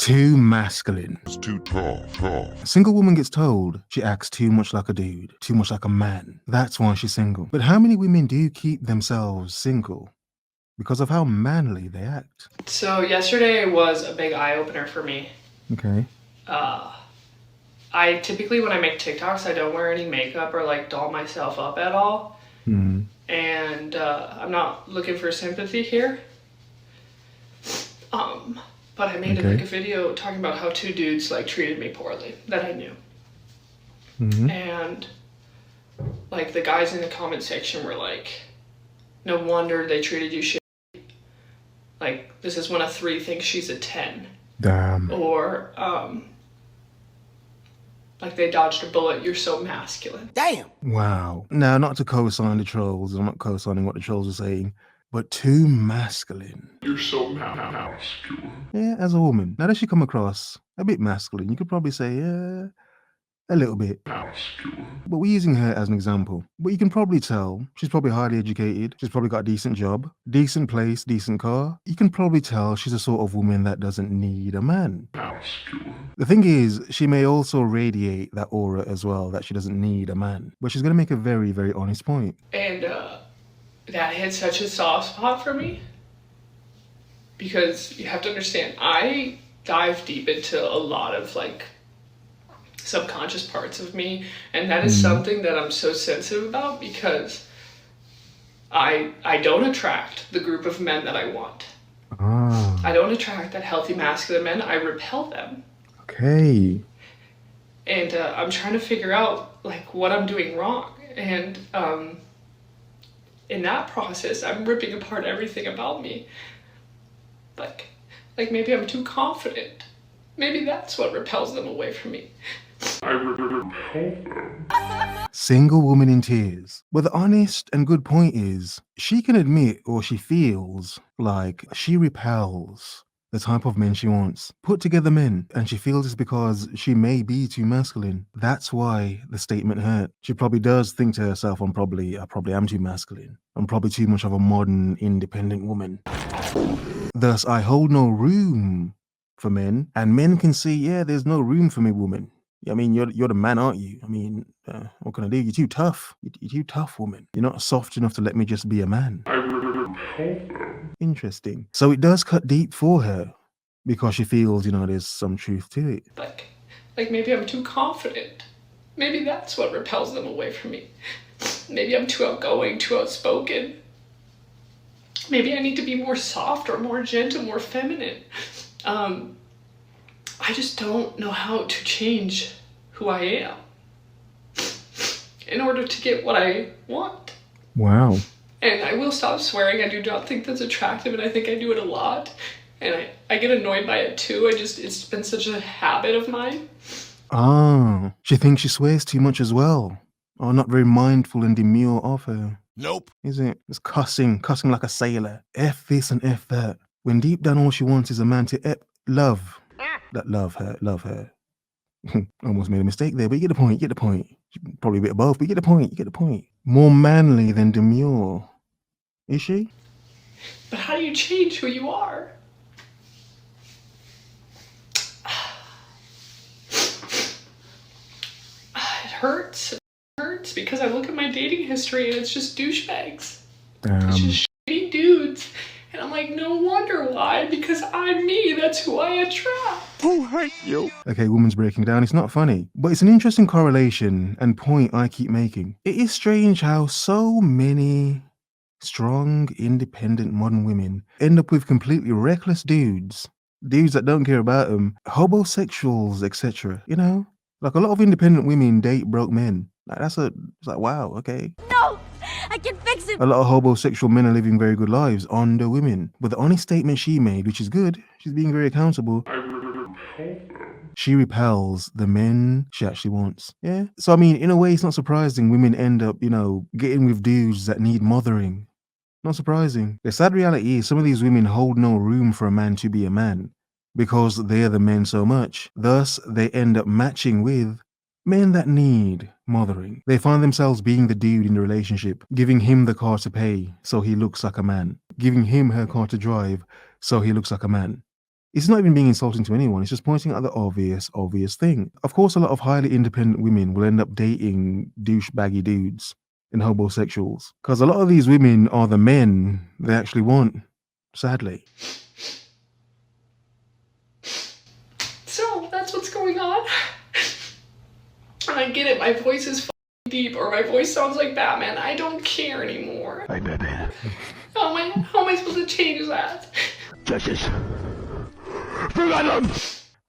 Too masculine. It's too tough. A single woman gets told she acts too much like a dude, too much like a man. That's why she's single. But how many women do keep themselves single? Because of how manly they act. So yesterday was a big eye-opener for me. Okay. I typically, when I make TikToks, I don't wear any makeup or like doll myself up at all. And I'm not looking for sympathy here. But I made like a video talking about how two dudes like treated me poorly that I knew. And like the guys in the comment section were like, no wonder they treated you shit. Like, this is one of 3 thinks she's a 10. Damn. Or, like they dodged a bullet, you're so masculine. Damn. Wow. Now, not to co-sign the trolls, I'm not co-signing what the trolls are saying, but too masculine. You're so masculine. Yeah, as a woman. Now, does she come across a bit masculine? You could probably say, yeah, a little bit. Masculine. But we're using her as an example. But you can probably tell she's probably highly educated. She's probably got a decent job, decent place, decent car. You can probably tell she's a sort of woman that doesn't need a man. Masculine. The thing is, she may also radiate that aura as well, that she doesn't need a man. But she's going to make a very, very honest point. And that hit such a soft spot for me. Because you have to understand, I dive deep into a lot of like subconscious parts of me, and that is something that I'm so sensitive about, because I don't attract the group of men that I want. I don't attract that healthy masculine men. I repel them. Okay. And I'm trying to figure out like what I'm doing wrong, and in that process I'm ripping apart everything about me. Like maybe I'm too confident. Maybe that's what repels them away from me. I repel them. Single woman in tears. But the honest and good point is, she can admit, or she feels like she repels the type of men she wants. Put together men, and she feels it's because she may be too masculine. That's why the statement hurt. She probably does think to herself, I probably am too masculine. I'm probably too much of a modern, independent woman. Thus, I hold no room for men, and men can see, yeah, there's no room for me, woman. I mean, you're the man, aren't you? I mean, what can I do? You're too tough. You're too tough, woman. You're not soft enough to let me just be a man. I repel them. Interesting. So it does cut deep for her, because she feels, there's some truth to it. Like maybe I'm too confident. Maybe that's what repels them away from me. Maybe I'm too outgoing, too outspoken. Maybe I need to be more soft or more gentle, more feminine. I just don't know how to change who I am in order to get what I want. Wow. And I will stop swearing. I do not think that's attractive, and I think I do it a lot. And I get annoyed by it too. It's been such a habit of mine. She thinks she swears too much as well. Or not very mindful and demure of her. Nope. Is it? It's cussing like a sailor. F this and F that. When deep down all she wants is a man to love. That love her. Almost made a mistake there, but you get the point. Probably a bit of both, but you get the point. More manly than demure. Is she? But how do you change who you are? It hurts. It hurts because I look at my dating history and it's just douchebags. It's just shitty dudes. And I'm like, no wonder why, because I'm me, that's who I attract. Who hurt you? Okay, woman's breaking down. It's not funny, but it's an interesting correlation and point I keep making. It is strange how so many strong, independent modern women end up with completely reckless dudes that don't care about them, homosexuals, etc. Like a lot of independent women date broke men. Like it's like, wow, okay. No, I can fix it. A lot of homosexual men are living very good lives under women. But the honest statement she made, which is good, she's being very accountable. I repel them. She repels the men she actually wants. Yeah. So, I mean, in a way, it's not surprising women end up, getting with dudes that need mothering. Not surprising. The sad reality is some of these women hold no room for a man to be a man because they're the men so much. Thus, they end up matching with men that need mothering. They find themselves being the dude in the relationship, giving him the car to pay so he looks like a man, giving him her car to drive so he looks like a man. It's not even being insulting to anyone. It's just pointing out the obvious thing. Of course, a lot of highly independent women will end up dating douchebaggy dudes and homosexuals because a lot of these women are the men they actually want, sadly. So that's what's going on. And I get it, my voice is deep, or my voice sounds like Batman. I don't care anymore. Hi, Batman. How am I supposed to change that? Justice.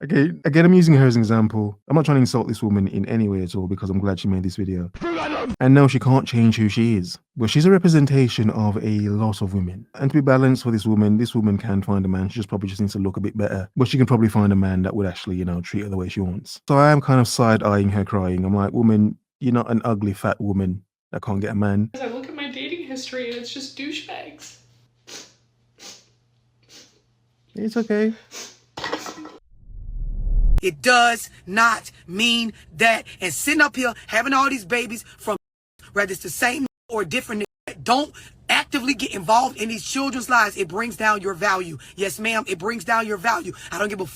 Okay, again, I'm using her as an example. I'm not trying to insult this woman in any way at all because I'm glad she made this video. And no, she can't change who she is. But she's a representation of a lot of women. And to be balanced for this woman can find a man. She just probably needs to look a bit better. But she can probably find a man that would actually, you know, treat her the way she wants. So I am kind of side-eyeing her crying. I'm like, woman, you're not an ugly fat woman that can't get a man. I look at my dating history and it's just douchebags. It's okay. It does not mean that. And sitting up here having all these babies from whether it's the same or different, don't actively get involved in these children's lives. It brings down your value. Yes, ma'am, it brings down your value. I don't give a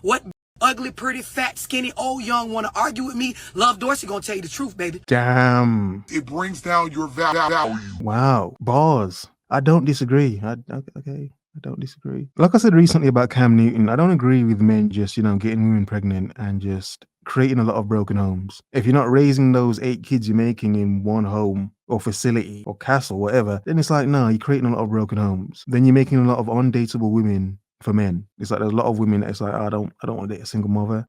what ugly, pretty, fat, skinny, old, young want to argue with me. Love Dorsey gonna tell you the truth, baby. Damn. It brings down your value. Wow. Bars. I don't disagree. Okay. I don't disagree. Like I said recently about Cam Newton, I don't agree with men just, you know, getting women pregnant and just creating a lot of broken homes. If you're not raising those 8 kids you're making in one home or facility or castle, whatever, then it's like, no, you're creating a lot of broken homes. Then you're making a lot of undateable women for men. It's like there's a lot of women that's like, I don't want to date a single mother.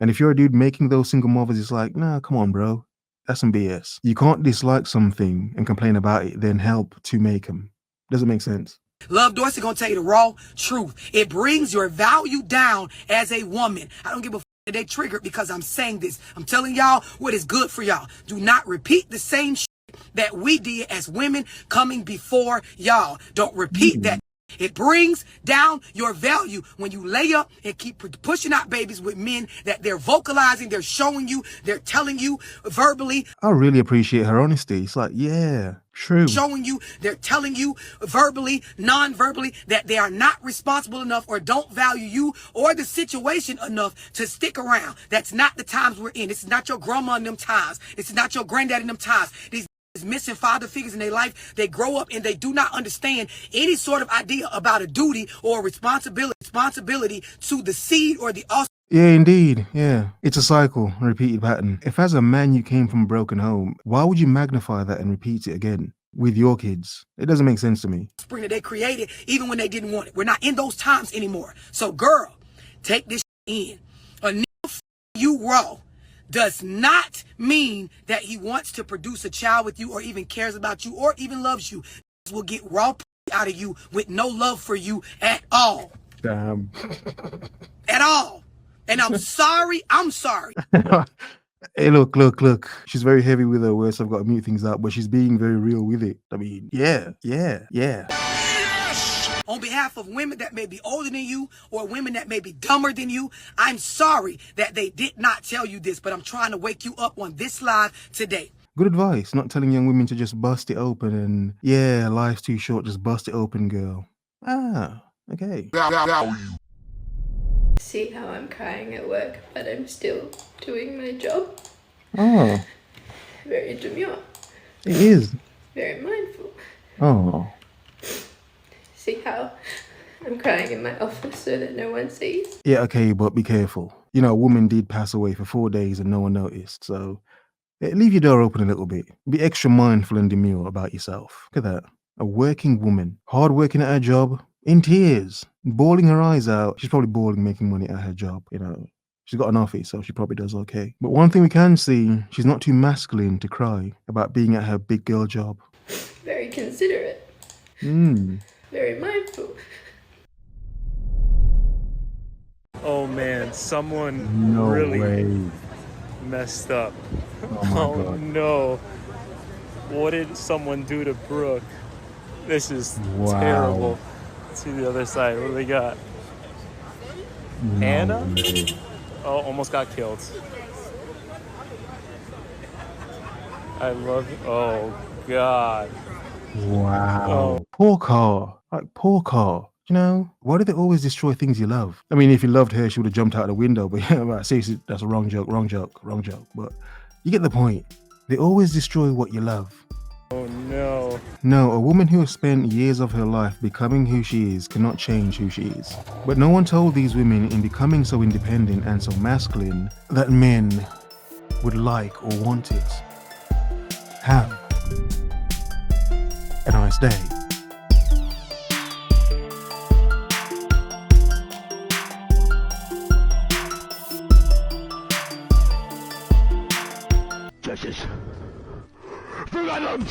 And if you're a dude making those single mothers, it's like, nah, come on, bro. That's some BS. You can't dislike something and complain about it, then help to make them. Doesn't make sense. Love Dorsey gonna tell you the raw truth. It brings your value down as a woman. I don't give a that they triggered because I'm saying this. I'm telling y'all what is good for y'all. Do not repeat the same shit that we did as women coming before y'all. Don't repeat that. It brings down your value when you lay up and keep pushing out babies with men that they're vocalizing, they're showing you, they're telling you verbally. I really appreciate her honesty. It's like, yeah, true. Showing you, they're telling you verbally, non-verbally that they are not responsible enough or don't value you or the situation enough to stick around. That's not the times we're in. This is not your grandma in them times. This is not your granddad in them times. These missing father figures in their life, they grow up and they do not understand any sort of idea about a duty or responsibility to the seed or the offspring. Yeah, indeed. Yeah. It's a cycle, a repeated pattern. If as a man you came from a broken home, why would you magnify that and repeat it again with your kids? It doesn't make sense to me. That they created even when they didn't want it. We're not in those times anymore. So girl, take this in. A nigga you raw does not mean that he wants to produce a child with you or even cares about you or even loves you. This will get raw out of you with no love for you at all. Damn. At all. And I'm sorry. Hey, look. She's very heavy with her words. I've got to mute things out, but she's being very real with it. I mean, yeah. On behalf of women that may be older than you or women that may be dumber than you, I'm sorry that they did not tell you this, but I'm trying to wake you up on this live today. Good advice, not telling young women to just bust it open and, yeah, life's too short, just bust it open, girl. Ah, okay. See how I'm crying at work, but I'm still doing my job. Oh. Very demure. It is. Very mindful. Oh. See how I'm crying in my office so that no one sees? Yeah, okay, but be careful. You know, a woman did pass away for 4 days and no one noticed, so leave your door open a little bit. Be extra mindful and demure about yourself. Look at that. A working woman, hard working at her job, in tears, bawling her eyes out. She's probably bawling making money at her job, you know. She's got an office, so she probably does okay. But one thing we can see, she's not too masculine to cry about being at her big girl job. Very considerate. Very mindful. Oh man, someone really messed up. Oh no. What did someone do to Brooke? This is terrible. Let's see the other side. What do we got? Hannah? Oh, almost got killed. I love you. Oh God. Wow. Oh. Poor car. Like, poor car. You know, why do they always destroy things you love? I mean, if you loved her, she would have jumped out the window, but yeah, right, seriously, that's a wrong joke. But you get the point. They always destroy what you love. Oh no. No, a woman who has spent years of her life becoming who she is cannot change who she is. But no one told these women in becoming so independent and so masculine that men would like or want it. Have a nice day. Judges. Venom!